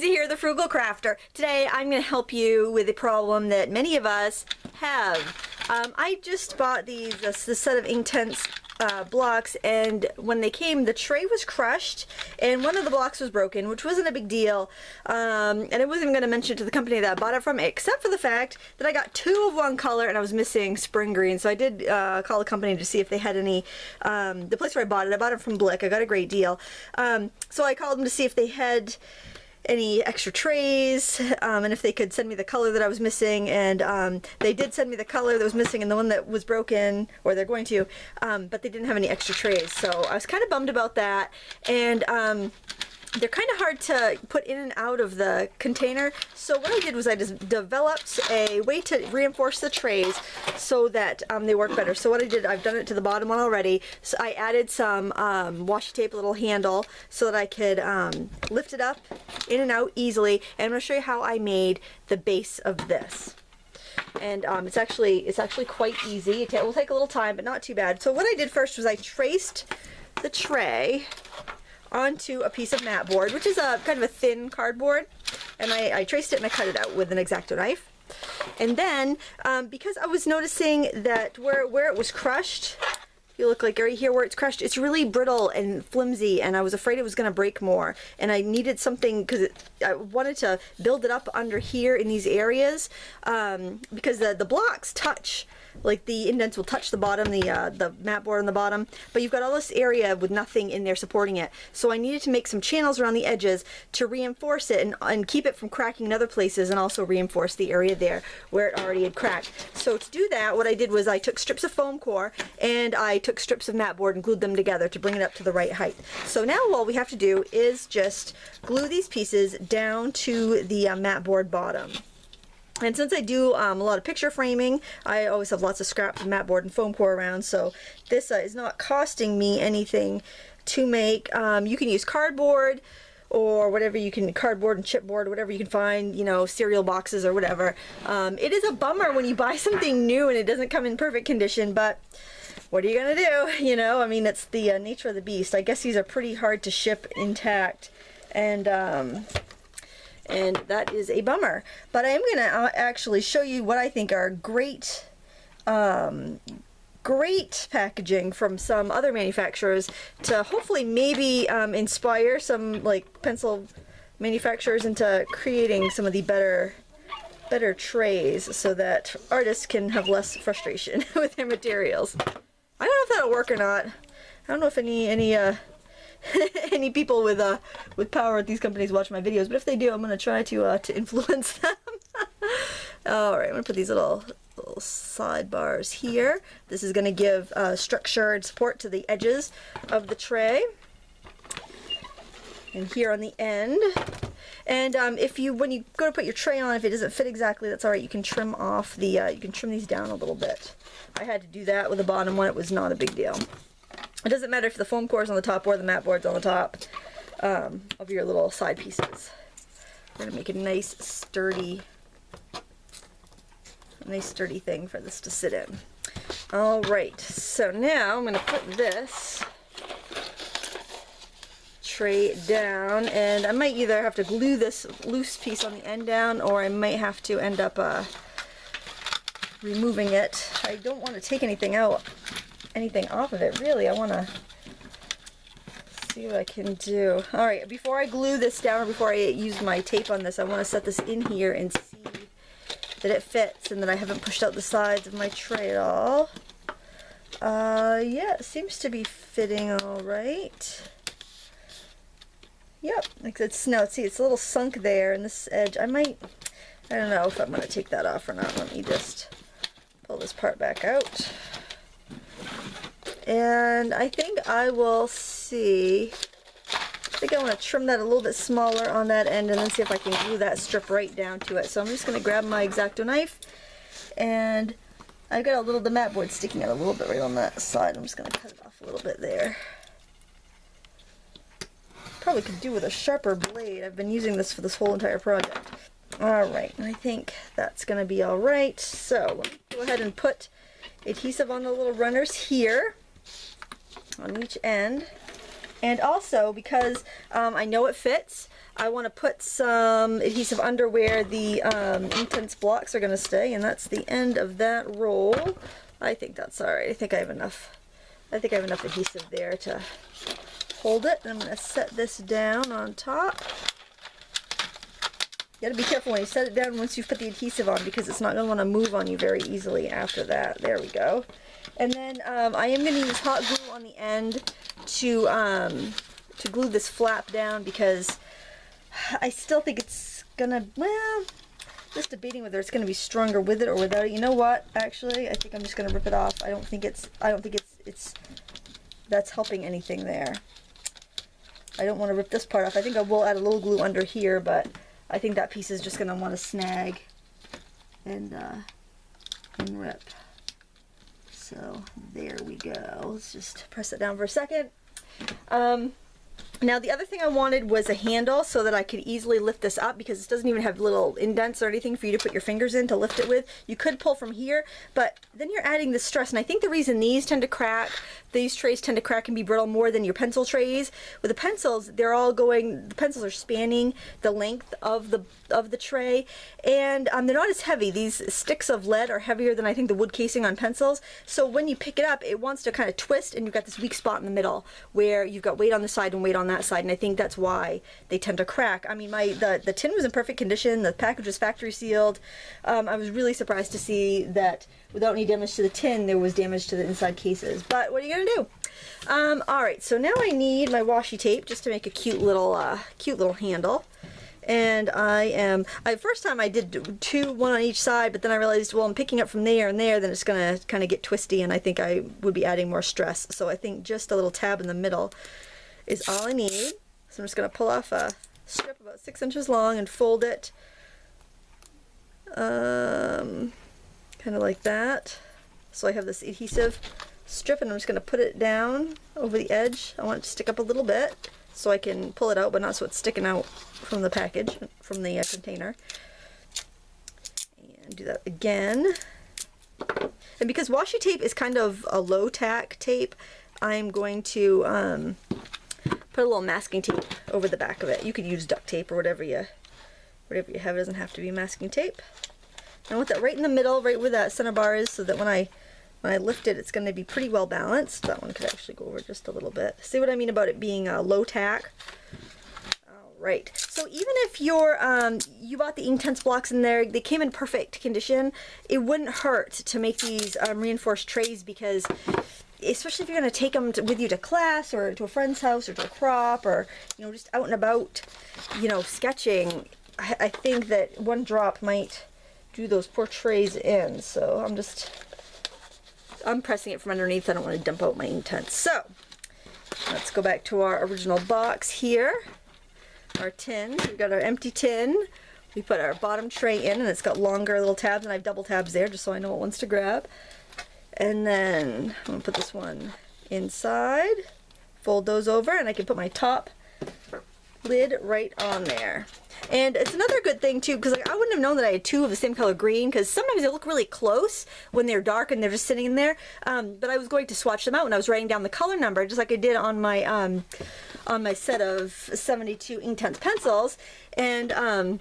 Lindsay here, the Frugal Crafter. Today I'm going to help you with a problem that many of us have. I just bought this set of Inktense blocks, and when they came, the tray was crushed and one of the blocks was broken, which wasn't a big deal. And I wasn't even going to mention it to the company that I bought it from, except for the fact that I got two of one color and I was missing spring green. So I did call the company to see if they had any, the place where I bought it from Blick. I got a great deal. So I called them to see if they had any extra trays, and if they could send me the color that I was missing, and they did send me the color that was missing and the one that was broken, or they're going to, but they didn't have any extra trays, so I was kind of bummed about that. And they're kind of hard to put in and out of the container, so what I did was I just developed a way to reinforce the trays so that they work better. So what I did, I've done it to the bottom one already, so I added some washi tape, a little handle, so that I could lift it up in and out easily, and I'm going to show you how I made the base of this. And it's actually quite easy. It will take a little time, but not too bad. So what I did first was I traced the tray onto a piece of matboard, which is a kind of a thin cardboard, and I traced it and I cut it out with an X-Acto knife. And then because I was noticing that where it was crushed, you look like right here where it's crushed, it's really brittle and flimsy, and I was afraid it was going to break more, and I needed something because I wanted to build it up under here in these areas, because the blocks touch, like the indents will touch the bottom, the mat board on the bottom, but you've got all this area with nothing in there supporting it. So I needed to make some channels around the edges to reinforce it and keep it from cracking in other places, and also reinforce the area there where it already had cracked. So to do that, what I did was I took strips of foam core and I took strips of mat board and glued them together to bring it up to the right height. So now all we have to do is just glue these pieces down to the mat board bottom. And since I do a lot of picture framing, I always have lots of scraps of mat board and foam core around, so this is not costing me anything to make. You can use cardboard or whatever you can, cardboard and chipboard, whatever you can find, you know, cereal boxes or whatever. It is a bummer when you buy something new and it doesn't come in perfect condition, but what are you gonna do? You know, I mean, it's the nature of the beast. I guess these are pretty hard to ship intact, and that is a bummer. But I am going to actually show you what I think are great great packaging from some other manufacturers to hopefully maybe inspire some like pencil manufacturers into creating some of the better trays so that artists can have less frustration with their materials. I don't know if that'll work or not. I don't know if any any people with power at these companies watch my videos, but if they do, I'm gonna try to influence them. All right, I'm gonna put these little sidebars here. This is gonna give structure and support to the edges of the tray, and here on the end. And when you go to put your tray on, if it doesn't fit exactly, that's all right. You can trim off the you can trim these down a little bit. I had to do that with the bottom one. It was not a big deal. It doesn't matter if the foam core is on the top or the mat board's on the top of your little side pieces. We're gonna make a nice sturdy thing for this to sit in. All right, so now I'm gonna put this tray down, and I might either have to glue this loose piece on the end down, or I might have to end up removing it. I don't want to take anything off of it, really. I want to see what I can do. Alright, before I glue this down, or before I use my tape on this, I want to set this in here and see that it fits and that I haven't pushed out the sides of my tray at all. Yeah, it seems to be fitting alright. Yep, like it's, no, see, it's a little sunk there in this edge. I don't know if I'm going to take that off or not. Let me just pull this part back out. And I think I will see, I think I want to trim that a little bit smaller on that end, and then see if I can glue that strip right down to it. So I'm just going to grab my X-Acto knife, and I've got the mat board sticking out a little bit right on that side. I'm just going to cut it off a little bit there. Probably could do with a sharper blade. I've been using this for this whole entire project. Alright, I think that's going to be alright. So let me go ahead and put adhesive on the little runners here on each end. And also, because I know it fits, I want to put some adhesive under where the Inktense blocks are going to stay, and that's the end of that roll. I think that's alright. I think I have enough. I think I have enough adhesive there to hold it. And I'm going to set this down on top. You got to be careful when you set it down once you've put the adhesive on, because it's not going to want to move on you very easily after that. There we go. And then I am going to use hot glue on the end to glue this flap down, because I still think it's gonna, well, just debating whether it's gonna be stronger with it or without it. You know what? Actually, I think I'm just gonna rip it off. I don't think it's that's helping anything there. I don't want to rip this part off. I think I will add a little glue under here, but I think that piece is just gonna want to snag and rip. So there we go. Let's just press it down for a second. Now the other thing I wanted was a handle so that I could easily lift this up, because it doesn't even have little indents or anything for you to put your fingers in to lift it with. You could pull from here, but then you're adding the stress, and I think the reason these tend to crack, these trays tend to crack and be brittle more than your pencil trays. With the pencils, they're all going, the pencils are spanning the length of the tray, and they're not as heavy. These sticks of lead are heavier than I think the wood casing on pencils, so when you pick it up, it wants to kind of twist, and you've got this weak spot in the middle where you've got weight on the side and weight on that side, and I think that's why they tend to crack. I mean, the tin was in perfect condition, the package was factory sealed. I was really surprised to see that without any damage to the tin, there was damage to the inside cases, but what are you gonna do? Alright, so now I need my washi tape just to make a cute little handle. And first time I did one on each side, but then I realized, well, I'm picking up from there and there, then it's gonna kind of get twisty, and I think I would be adding more stress. So I think just a little tab in the middle is all I need. So I'm just gonna pull off a strip about 6 inches long and fold it kind of like that. So I have this adhesive strip, and I'm just gonna put it down over the edge. I want it to stick up a little bit so I can pull it out, but not so it's sticking out from the package, from the container. And do that again. And because washi tape is kind of a low tack tape, I'm going to put a little masking tape over the back of it. You could use duct tape or whatever you have. It doesn't have to be masking tape. I want that right in the middle, right where that center bar is, so that when I lift it, it's going to be pretty well balanced. That one could actually go over just a little bit. See what I mean about it being low tack? Alright, so even if you're, you bought the Inktense blocks in there, they came in perfect condition, it wouldn't hurt to make these reinforced trays, because especially if you're going to take them with you to class or to a friend's house or to a crop, or, you know, just out and about, you know, sketching, I think that one drop might do those poor trays in. So I'm pressing it from underneath. I don't want to dump out my Inktense. So let's go back to our original box here. Our tin. We've got our empty tin. We put our bottom tray in, and it's got longer little tabs, and I have double tabs there just so I know what ones to grab. And then I'm going to put this one inside, fold those over, and I can put my top lid right on there. And it's another good thing too, because like, I wouldn't have known that I had two of the same color green, because sometimes they look really close when they're dark and they're just sitting in there. But I was going to swatch them out when I was writing down the color number, just like I did on my set of 72 Inktense pencils. And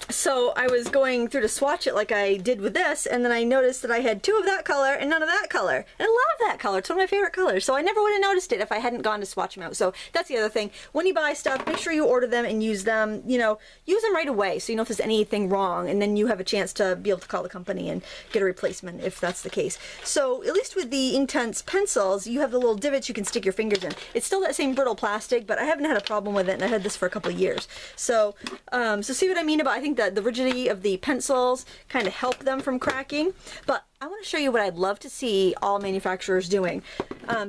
so I was going through to swatch it like I did with this, and then I noticed that I had two of that color and none of that color. And I love that color. It's one of my favorite colors. So I never would have noticed it if I hadn't gone to swatch them out. So that's the other thing. When you buy stuff, make sure you order them and use them, you know, use them right away so you know if there's anything wrong, and then you have a chance to be able to call the company and get a replacement if that's the case. So at least with the Inktense pencils, you have the little divots you can stick your fingers in. It's still that same brittle plastic, but I haven't had a problem with it, and I've had this for a couple of years. So, so see what I mean about, I think that the rigidity of the pencils kind of help them from cracking. But I want to show you what I'd love to see all manufacturers doing,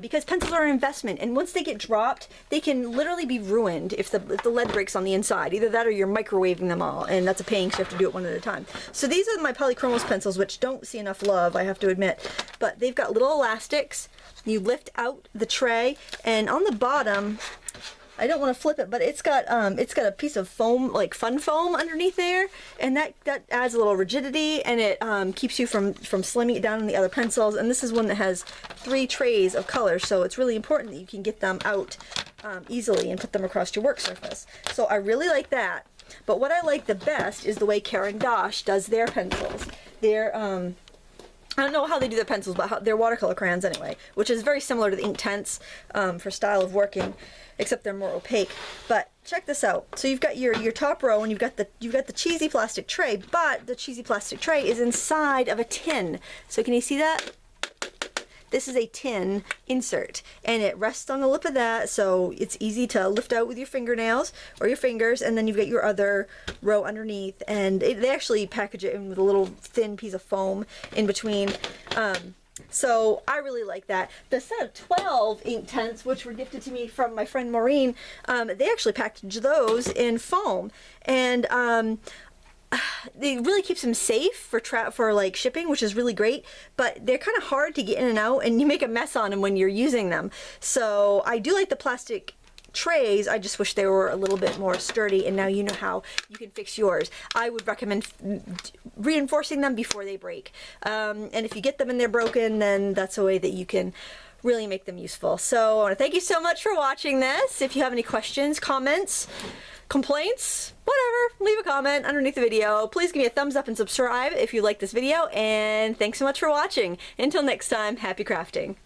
because pencils are an investment, and once they get dropped, they can literally be ruined if the lead breaks on the inside. Either that or you're microwaving them all, and that's a pain, so you have to do it one at a time. So these are my polychromos pencils, which don't see enough love, I have to admit, but they've got little elastics. You lift out the tray, and on the bottom, I don't want to flip it, but it's got a piece of foam, like fun foam underneath there, and that adds a little rigidity, and it keeps you from slimming it down in the other pencils. And this is one that has 3 trays of colors, so it's really important that you can get them out easily and put them across your work surface. So I really like that. But what I like the best is the way Karen Dosh does their pencils. Their I don't know how they do their pencils, but they're watercolor crayons anyway, which is very similar to the Inktense for style of working, except they're more opaque. But check this out. So you've got your top row, and you've got the cheesy plastic tray, but the cheesy plastic tray is inside of a tin. So can you see that? This is a tin insert, and it rests on the lip of that, so it's easy to lift out with your fingernails or your fingers, and then you've got your other row underneath, and they actually package it in with a little thin piece of foam in between. So I really like that. The set of 12 Inktense, which were gifted to me from my friend Maureen, they actually package those in foam, and it really keeps them safe for like shipping, which is really great, but they're kind of hard to get in and out, and you make a mess on them when you're using them. So I do like the plastic trays. I just wish they were a little bit more sturdy, and now you know how you can fix yours. I would recommend reinforcing them before they break, and if you get them and they're broken, then that's a way that you can really make them useful. So I want to thank you so much for watching this. If you have any questions, comments, complaints, whatever, leave a comment underneath the video. Please give me a thumbs up and subscribe if you like this video, and thanks so much for watching. Until next time, happy crafting.